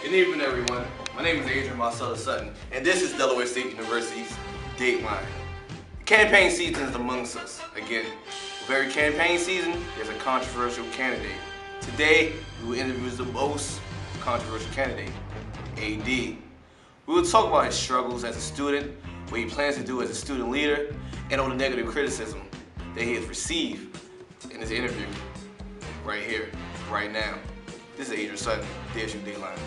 Good evening, everyone. My name is Adrian Sutton, and this is Delaware State University's Dateline. Campaign season is amongst us. Again, with every campaign season, there's a controversial candidate. Today, we will interview the most controversial candidate, AD. We will talk about his struggles as a student, what he plans to do as a student leader, and all the negative criticism that he has received in this interview right here, right now. This is Adrian Sutton, DSU Dateline.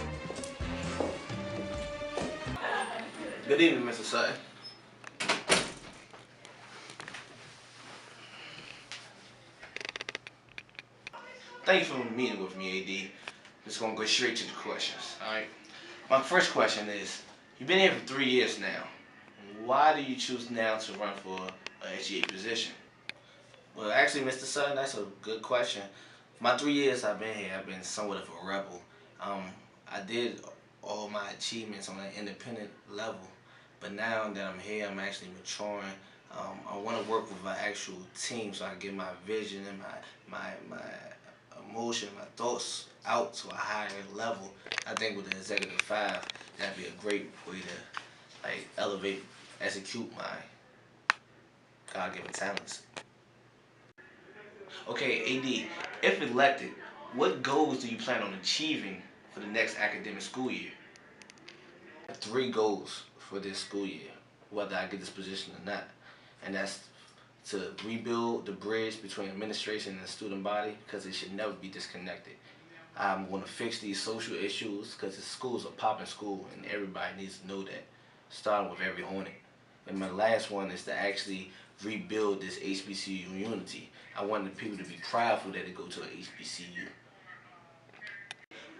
Good evening, Mr. Sutton. Thanks for meeting with me, AD. Just gonna go straight to the questions, alright? My first question is, you've been here for 3 years now. Why do you choose now to run for an SGA position? Well, actually, Mr. Sutton, that's a good question. For my 3 years I've been here, I've been somewhat of a rebel. I did all my achievements on an independent level, but now that I'm here, I'm actually maturing. I want to work with an actual team so I can get my vision and my emotion, my thoughts out to a higher level. I think with the Executive 5, that'd be a great way to elevate, execute my God-given talents. Okay, AD, if elected, what goals do you plan on achieving for the next academic school year? I have 3 goals for this school year, whether I get this position or not. And that's to rebuild the bridge between administration and the student body, because it should never be disconnected. I'm going to fix these social issues because the school's a popping school and everybody needs to know that, starting with every Hornet. And my last one is to actually rebuild this HBCU unity. I want the people to be prideful that they go to a HBCU.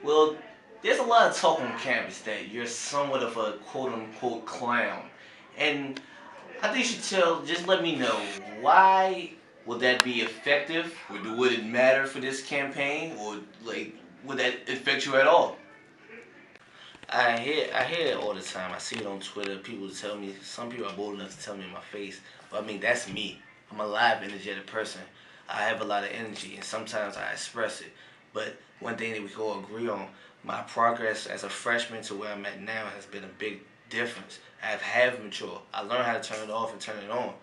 Well, there's a lot of talk on campus that you're somewhat of a quote-unquote clown. And I think you should just let me know, why would that be effective? Or would it matter for this campaign? Or would that affect you at all? I hear it all the time. I see it on Twitter. People tell me, some people are bold enough to tell me in my face. But I mean, that's me. I'm a live, energetic person. I have a lot of energy, and sometimes I express it. But one thing that we can all agree on, my progress as a freshman to where I'm at now has been a big difference. I have matured. I learned how to turn it off and turn it on.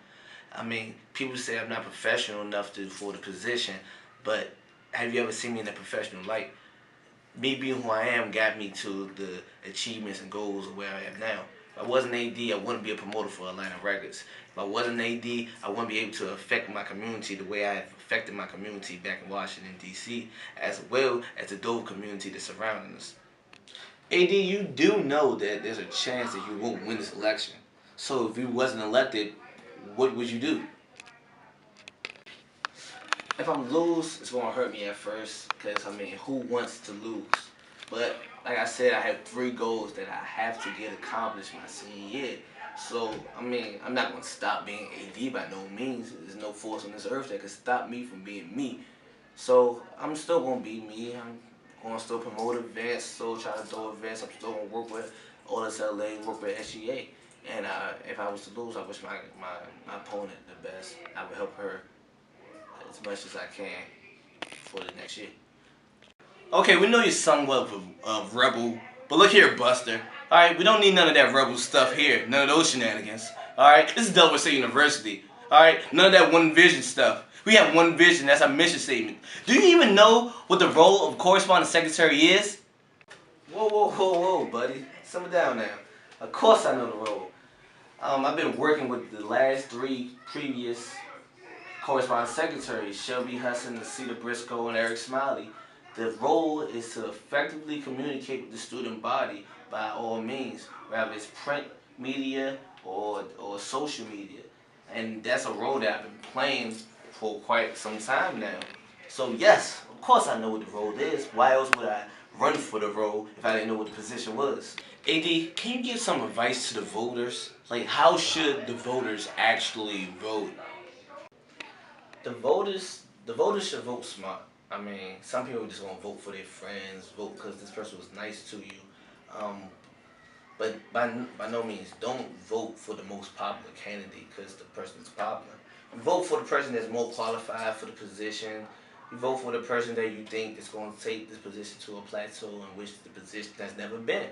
I mean, people say I'm not professional enough for the position, but have you ever seen me in a professional light? Me being who I am got me to the achievements and goals of where I am now. If I wasn't AD, I wouldn't be a promoter for Atlantic Records. If I wasn't AD, I wouldn't be able to affect my community the way I have affected my community back in Washington, D.C., as well as the Dover community that's surrounding us. AD, you do know that there's a chance that you won't win this election. So if you wasn't elected, what would you do? If I'm lose, it's going to hurt me at first, because, I mean, who wants to lose? But, like I said, I have 3 goals that I have to get accomplished my senior year. So, I mean, I'm not going to stop being AD by no means. There's no force on this earth that can stop me from being me. So, I'm still going to be me. I'm going to still promote events, still try to throw events. I'm still going to work with Otis LA, work with SGA. And if I was to lose, I wish my opponent the best. I would help her as much as I can for the next year. Okay, we know you're somewhat of a rebel, but look here, Buster. Alright, we don't need none of that rebel stuff here. None of those shenanigans. Alright, this is Delaware State University. Alright, none of that one vision stuff. We have one vision, that's our mission statement. Do you even know what the role of correspondence secretary is? Whoa, buddy. Simmer down now. Of course I know the role. I've been working with the last 3 previous correspondence secretaries, Shelby Hudson, Cedar Briscoe, and Eric Smiley. The role is to effectively communicate with the student body by all means, whether it's print media or social media. And that's a role that I've been playing for quite some time now. So yes, of course I know what the role is. Why else would I run for the role if I didn't know what the position was? AD, can you give some advice to the voters? Like, how should the voters actually vote? The voters should vote smart. I mean, some people just gonna vote for their friends, vote because this person was nice to you. But by no means, don't vote for the most popular candidate because the person is popular. Vote for the person that's more qualified for the position. You vote for the person that you think is going to take this position to a plateau in which the position has never been.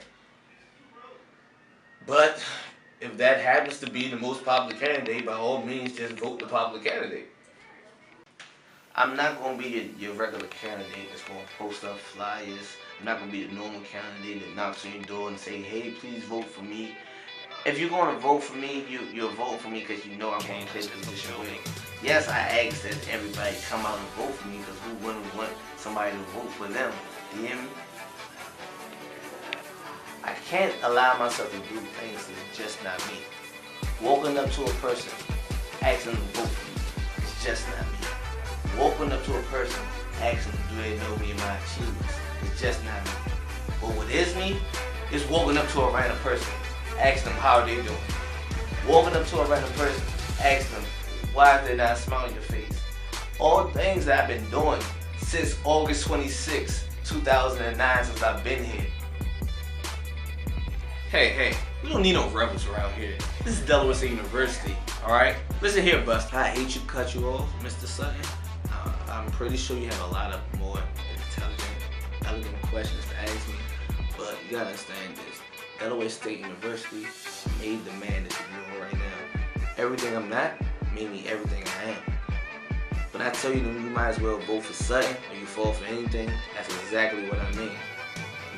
But if that happens to be the most popular candidate, by all means, just vote the popular candidate. I'm not going to be your regular candidate that's going to post up flyers. I'm not going to be the normal candidate that knocks on your door and say, hey, please vote for me. If you're going to vote for me, you'll vote for me because you know I'm going to play the position well. Yes, I ask that everybody come out and vote for me because who wouldn't want somebody to vote for them? You hear me? I can't allow myself to do things that's just not me. Walking up to a person, asking them to vote for me, it's just not me. Walking up to a person, asking them do they know me and my achievements, it's just not me. But what is me is walking up to a random person, asking them how they doing. Walking up to a random person, asking them why is there not a smile on your face. All things that I've been doing since August 26, 2009, since I've been here. Hey, we don't need no rebels around here. This is Delaware State University, alright? Listen here, Buster. I hate to cut you off, Mr. Sutton. I'm pretty sure you have a lot of more elegant questions to ask me, but you gotta understand this. Delaware State University made the man that you're doing right now. Everything I'm not made me everything I am. But I tell you, you might as well vote for Sutton or you fall for anything. That's exactly what I mean.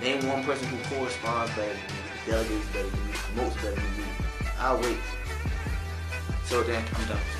Name one person who corresponds better than me, delegates better than me, promotes better than me. I'll wait. So then, I'm done.